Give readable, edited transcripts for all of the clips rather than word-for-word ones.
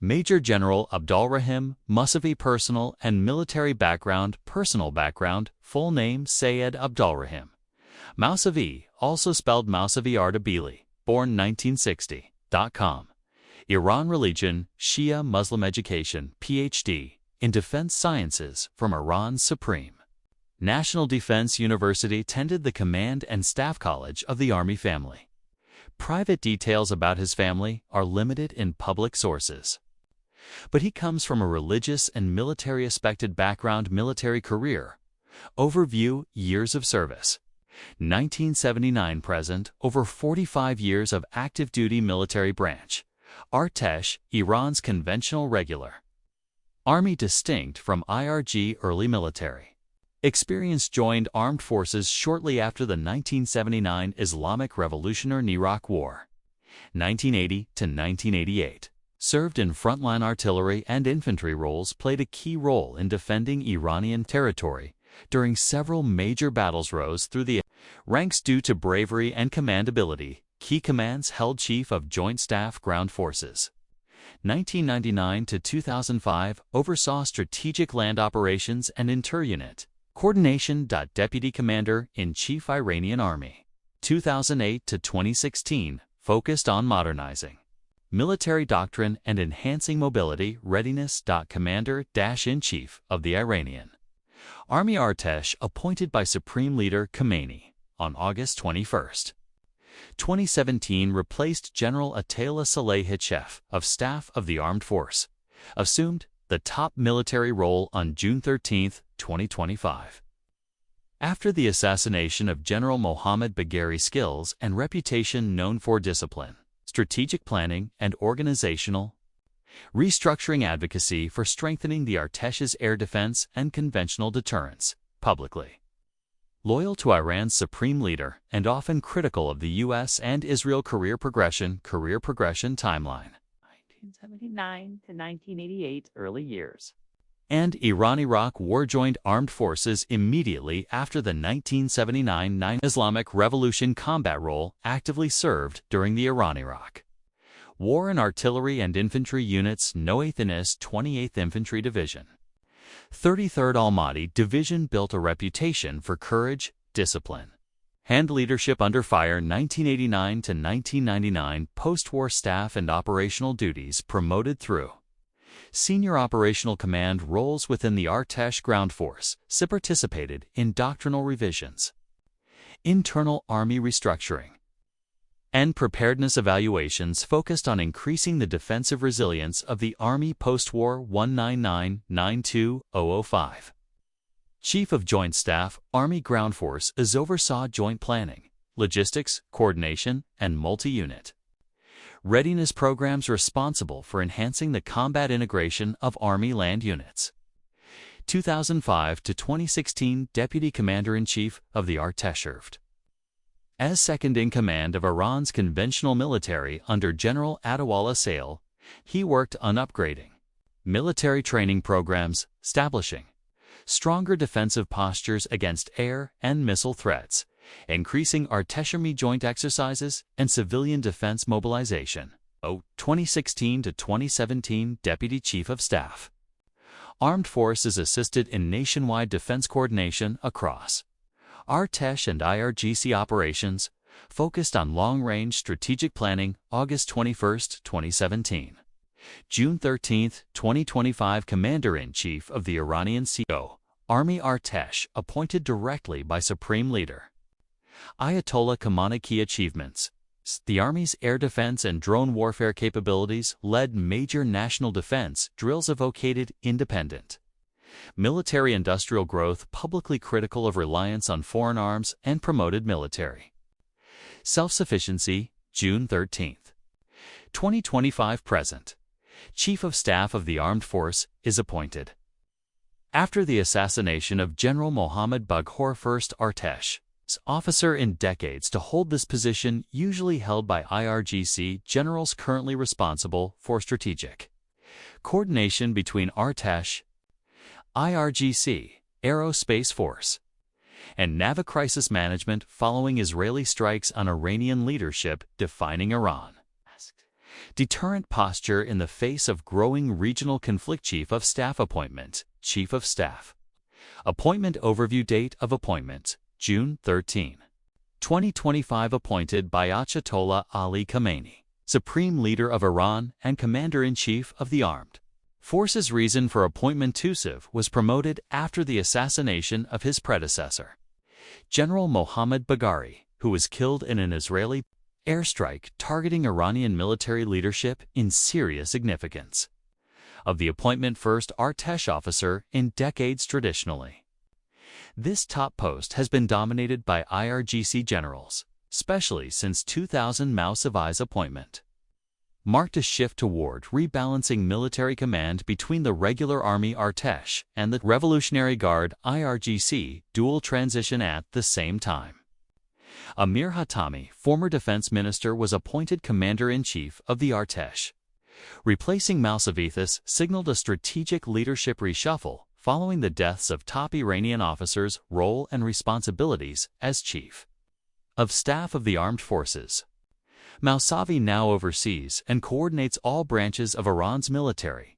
Major General Abdolrahim Mousavi. Personal and military background. Personal background, full name Sayed Abdolrahim Mousavi, also spelled Mousavi Ardabili, born 1960.com. Iran. Religion, Shia Muslim. Education, Ph.D. in Defense Sciences from Iran's Supreme National Defense University. Attended the Command and Staff College of the Army family. Private details about his family are limited in public sources. But he comes from a religious and military-aspected background. Military career. Overview: years of service. 1979-present, over 45 years of active duty military branch. Artesh, Iran's conventional regular Army, distinct from IRG early military experience. Joined armed forces shortly after the 1979 Islamic Revolutionary-Iraq War. 1980 to 1988. Served in frontline artillery and infantry roles. Played a key role in defending Iranian territory during several major battles. Rose through the ranks due to bravery and command ability. Key commands held: Chief of Joint Staff Ground Forces. 1999 to 2005. Oversaw strategic land operations and inter-unit coordination. Deputy Commander-in-Chief Iranian Army. 2008 to 2016. Focused on modernizing military doctrine and enhancing mobility readiness. Commander-in-Chief of the Iranian Army. Artesh, appointed by Supreme Leader Khamenei on August 21, 2017, replaced General Atayollah Salehi, Chief of Staff of the Armed Force. Assumed the top military role on June 13, 2025. After the assassination of General Mohammad Bagheri. Skills and reputation: known for discipline, strategic planning, and organizational restructuring. Advocacy for strengthening the Artesh's air defense and conventional deterrence. Publicly loyal to Iran's supreme leader and often critical of the U.S. and Israel. Career progression timeline: 1979 to 1988, early years. And Iran-Iraq War. Joined armed forces immediately after the 1979 Islamic Revolution. Combat role: actively served during the Iran-Iraq War in artillery and infantry units. 28th Infantry Division, 33rd Almaty Division. Built a reputation for courage, discipline, and leadership under fire. 1989 to 1999. Post-war staff and operational duties. Promoted through senior operational command roles within the Artesh Ground Force. Participated in doctrinal revisions, internal Army restructuring, and preparedness evaluations focused on increasing the defensive resilience of the Army. Post-war 199-92-005. Chief of Joint Staff, Army Ground Force. Oversaw joint planning, logistics, coordination, and multi-unit readiness programs. Responsible for enhancing the combat integration of Army land units. 2005 to 2016. Deputy Commander-in-Chief of the Artesh. Served as second-in-command of Iran's conventional military under General Atawallah Sale. He worked on upgrading military training programs, establishing stronger defensive postures against air and missile threats, increasing Artesh Army joint exercises and civilian defense mobilization. 2016 to 2017. Deputy Chief of Staff. Armed Forces. Assisted in nationwide defense coordination across Artesh and IRGC operations, focused on long-range strategic planning. August 21, 2017. June 13, 2025. Commander-in-Chief of the Iranian Army. Artesh, appointed directly by Supreme Leader Ayatollah Khamenei. Key achievements: the Army's air defense and drone warfare capabilities. Led major national defense drills. Advocated independent military-industrial growth. Publicly critical of reliance on foreign arms and promoted military self-sufficiency. June 13, 2025. Present. Chief of Staff of the Armed Force is appointed after the assassination of General Mohammad Bagheri. First Artesh officer in decades to hold this position, usually held by IRGC generals. Currently responsible for strategic coordination between Artesh, IRGC, Aerospace Force, and Navy. Crisis management following Israeli strikes on Iranian leadership. Defining Iran Deterrent posture in the face of growing regional conflict. Chief of Staff appointment. Chief of Staff. Appointment overview. Date of appointment, June 13, 2025. Appointed by Ayatollah Ali Khamenei, Supreme Leader of Iran and Commander-in-Chief of the Armed Forces. Reason for appointment: Mousavi was promoted after the assassination of his predecessor, General Mohammad Bagheri, who was killed in an Israeli airstrike targeting Iranian military leadership. In serious significance of the appointment: first Artesh officer in decades. Traditionally, this top post has been dominated by IRGC generals, especially since 2000. Mousavi's appointment marked a shift toward rebalancing military command between the regular army Artesh and the Revolutionary Guard IRGC dual transition. At the same time, Amir Hatami, former defense minister, was appointed commander-in-chief of the Artesh, replacing Mousavi. This signaled a strategic leadership reshuffle following the deaths of top Iranian officers' role and responsibilities as chief of staff of the armed forces. Mousavi now oversees and coordinates all branches of Iran's military: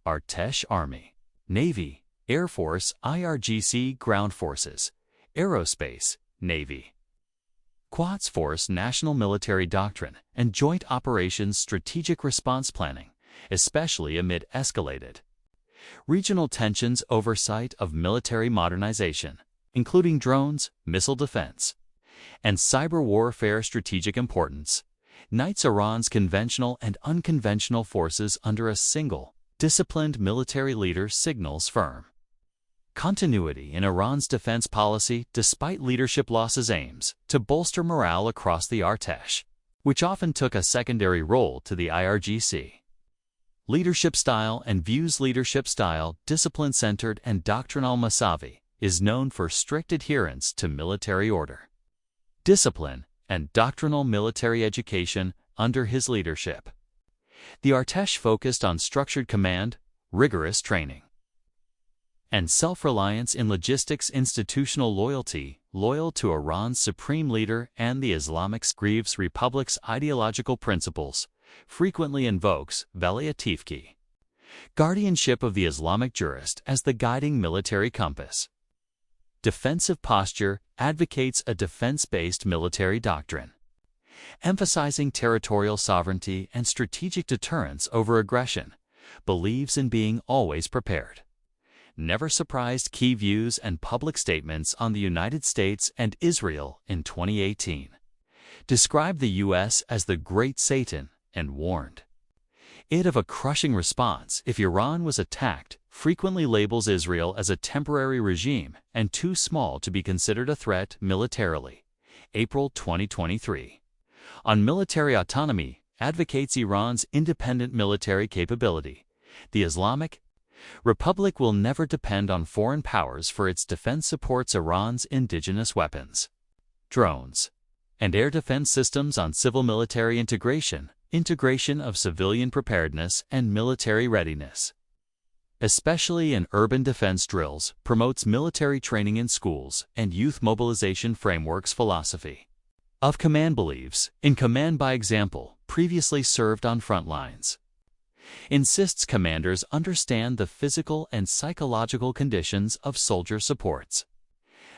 Artesh Army, Navy, Air Force, IRGC Ground Forces, Aerospace, Navy, Quds Force, National Military Doctrine, and Joint Operations. Strategic response planning, especially amid escalated regional tensions. Oversight of military modernization, including drones, missile defense, and cyber warfare. Strategic importance unites Iran's conventional and unconventional forces under a single, disciplined military leader. Signals firm continuity in Iran's defense policy despite leadership losses. Aims to bolster morale across the Artesh, which often took a secondary role to the IRGC. Leadership style and views. Leadership style: discipline-centered and doctrinal. Mousavi is known for strict adherence to military order, discipline, and doctrinal military education. Under his leadership, the Artesh focused on structured command, rigorous training, and self-reliance in logistics. Institutional loyalty, loyal to Iran's supreme leader and the Islamic Grieves Republic's ideological principles, frequently invokes Velayat-Tifki, guardianship of the Islamic jurist, as the guiding military compass. Defensive posture, advocates a defense-based military doctrine, emphasizing territorial sovereignty and strategic deterrence over aggression, believes in being always prepared. Never surprised. Key views and public statements on the United States and Israel in 2018 described the U.S. as the Great Satan and warned it of a crushing response if Iran was attacked. Frequently labels Israel as a temporary regime and too small to be considered a threat militarily. April 2023. On military autonomy, advocates Iran's independent military capability. The Islamic Republic will never depend on foreign powers for its defense. Supports Iran's indigenous weapons, drones, and air defense systems on civil-military integration, integration of civilian preparedness and military readiness, especially in urban defense drills. Promotes military training in schools and youth mobilization frameworks. Philosophy of command, believes in command by example. Previously served on front lines, insists commanders understand the physical and psychological conditions of soldier. Supports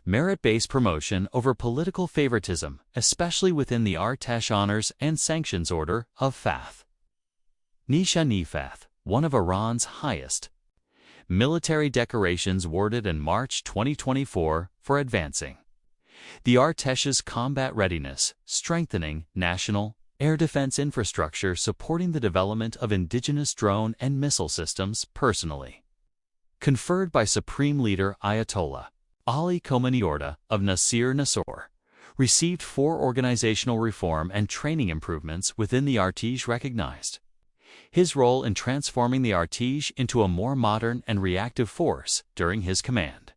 merit-based promotion over political favoritism, especially within the Artesh Honors and Sanctions Order of Fath. Nishan-e-Fath, one of Iran's highest military decorations, awarded in March 2024 for advancing the Artesh's combat readiness, strengthening national air defense infrastructure, supporting the development of indigenous drone and missile systems. Personally conferred by Supreme Leader Ayatollah Ali Khamenei. Order of Nasir, received for organizational reform and training improvements within the Artesh. Recognized his role in transforming the Artesh into a more modern and reactive force during his command.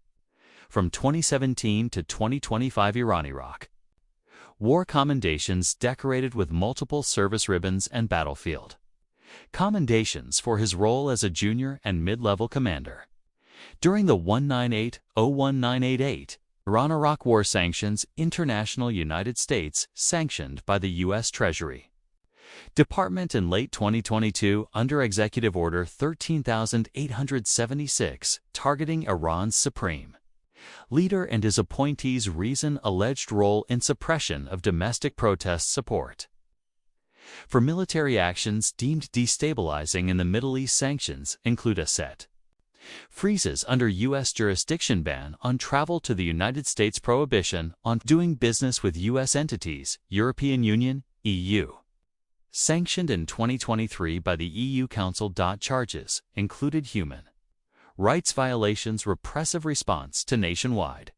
From 2017 to 2025, Iran-Iraq War Commendations, decorated with multiple service ribbons and battlefield commendations for his role as a junior and mid-level commander. During the 1988 Iran-Iraq War sanctions, international United States sanctioned by the U.S. Treasury, Department in late 2022 under Executive Order 13,876, targeting Iran's supreme leader and his appointees' reason alleged role in suppression of domestic protest support. For military actions deemed destabilizing in the Middle East, sanctions include a set freezes under U.S. jurisdiction, ban on travel to the United States, prohibition on doing business with U.S. entities, European Union, EU. Sanctioned in 2023 by the EU Council. Charges included human rights violations, repressive response to nationwide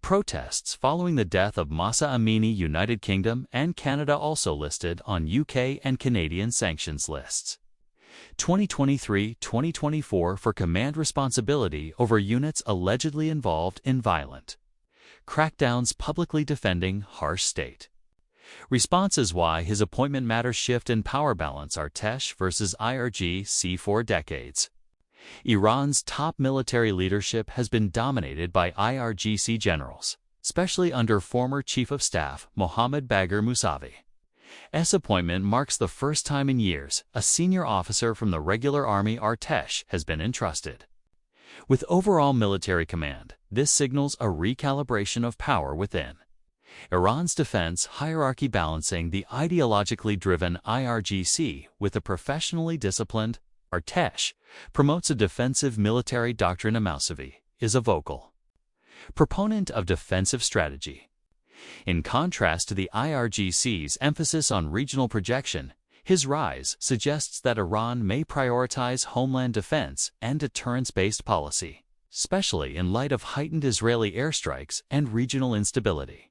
protests following the death of Mahsa Amini. United Kingdom and Canada also listed on UK and Canadian sanctions lists. 2023-2024 for command responsibility over units allegedly involved in violent crackdowns, publicly defending harsh state responses. Why his appointment matters. Shift in power balance. Artesh versus IRGC. For decades, Iran's top military leadership has been dominated by IRGC generals, especially under former Chief of Staff Mohammad Bagher Mousavi. S. appointment marks the first time in years a senior officer from the regular army, Artesh, has been entrusted with overall military command. This signals a recalibration of power within Iran's defense hierarchy, balancing the ideologically driven IRGC with the professionally disciplined Artesh promotes a defensive military doctrine. Mousavi is a vocal proponent of defensive strategy. In contrast to the IRGC's emphasis on regional projection, his rise suggests that Iran may prioritize homeland defense and deterrence-based policy, especially in light of heightened Israeli airstrikes and regional instability.